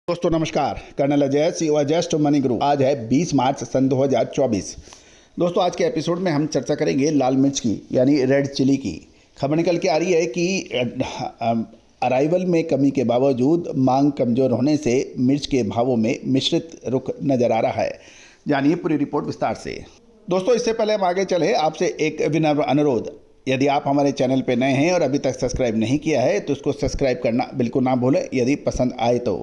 दोस्तों नमस्कार, कर्नल अजय सीओ जस्ट मनी गुरु। आज है 20 मार्च सन 2024। दोस्तों आज के एपिसोड में हम चर्चा करेंगे लाल मिर्च की यानी रेड चिली की। खबर निकल के आ रही है कि अराइवल में कमी के बावजूद मांग कमज़ोर होने से मिर्च के भावों में मिश्रित रुख नज़र आ रहा है। जानिए पूरी रिपोर्ट विस्तार से। दोस्तों इससे पहले हम आगे चले, आपसे एक विनम्र अनुरोध, यदि आप हमारे चैनल पर नए हैं और अभी तक सब्सक्राइब नहीं किया है तो उसको सब्सक्राइब करना बिल्कुल ना भूलें यदि पसंद आए तो।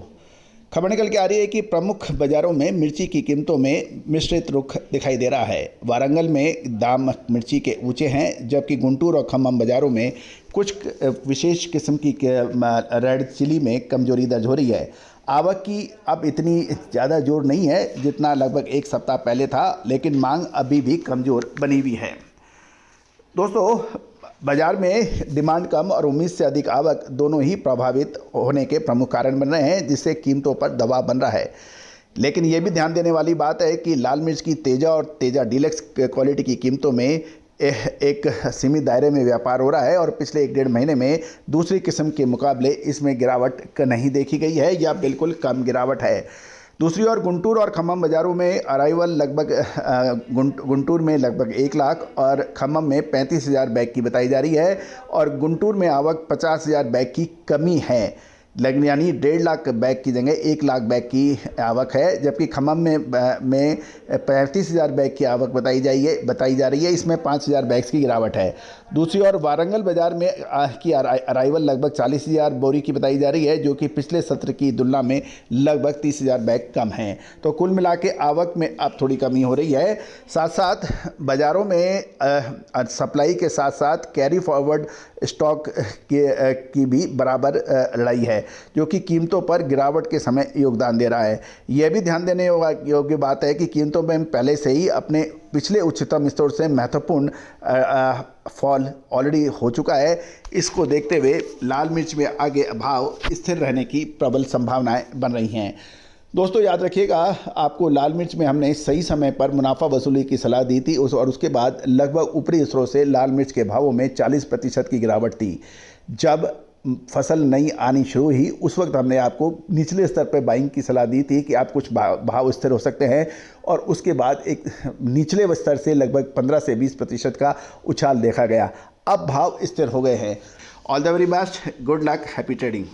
खबर निकल के आ रही है कि प्रमुख बाज़ारों में मिर्ची की कीमतों में मिश्रित रुख दिखाई दे रहा है। वारंगल में दाम मिर्ची के ऊंचे हैं, जबकि गुंटूर और खम्मम बाज़ारों में कुछ विशेष किस्म की रेड चिली में कमजोरी दर्ज हो रही है। आवक की अब इतनी ज़्यादा जोर नहीं है जितना लगभग एक सप्ताह पहले था, लेकिन मांग अभी भी कमज़ोर बनी हुई है। दोस्तों बाज़ार में डिमांड कम और उम्मीद से अधिक आवक दोनों ही प्रभावित होने के प्रमुख कारण बन रहे हैं, जिससे कीमतों पर दबाव बन रहा है। लेकिन ये भी ध्यान देने वाली बात है कि लाल मिर्च की तेजा और तेजा डीलक्स क्वालिटी की कीमतों में एक सीमित दायरे में व्यापार हो रहा है और पिछले 1-1.5 महीने में दूसरी किस्म के मुकाबले इसमें गिरावट नहीं देखी गई है या बिल्कुल कम गिरावट है। दूसरी ओर गुंटूर और खम्मम बाज़ारों में अराइवल लगभग गुंटूर में लगभग 1 लाख और खम्मम में 35,000 बैग की बताई जा रही है और गुंटूर में आवक 50,000 बैग की कमी है, लेकिन यानी 1.5 लाख बैग की जगह 1 लाख बैग की आवक है, जबकि खम्मम में 35,000 बैग की आवक बताई जा रही है। इसमें 5,000 बैग्स की गिरावट है। दूसरी ओर वारंगल बाज़ार में की अराइवल लगभग 40,000 बोरी की बताई जा रही है, जो कि पिछले सत्र की तुलना में लगभग 30,000 बैग कम हैं। तो कुल मिला के आवक में अब थोड़ी कमी हो रही है। साथ साथ बाज़ारों में सप्लाई के साथ साथ कैरी फॉरवर्ड स्टॉक की भी बराबर लड़ाई है, जो कि कीमतों पर गिरावट के समय योगदान दे रहा है। यह भी ध्यान देने योग्य बात है कि कीमतों में पहले से ही अपने पिछले उच्चतम स्तर से महत्वपूर्ण फॉल ऑलरेडी हो चुका है। इसको देखते हुए लाल मिर्च में आगे भाव स्थिर रहने की प्रबल संभावनाएं बन रही हैं। दोस्तों याद रखिएगा, आपको लाल मिर्च में हमने सही समय पर मुनाफा वसूली की सलाह दी थी और उसके बाद लगभग ऊपरी स्तरों से लाल मिर्च के भावों में 40% की गिरावट थी। जब फसल नई आनी शुरू हुई उस वक्त हमने आपको निचले स्तर पर बाइंग की सलाह दी थी कि आप कुछ भाव स्थिर हो सकते हैं, और उसके बाद एक निचले स्तर से लगभग 15 से 20% का उछाल देखा गया। अब भाव स्थिर हो गए हैं। All the very best, good luck, happy trading.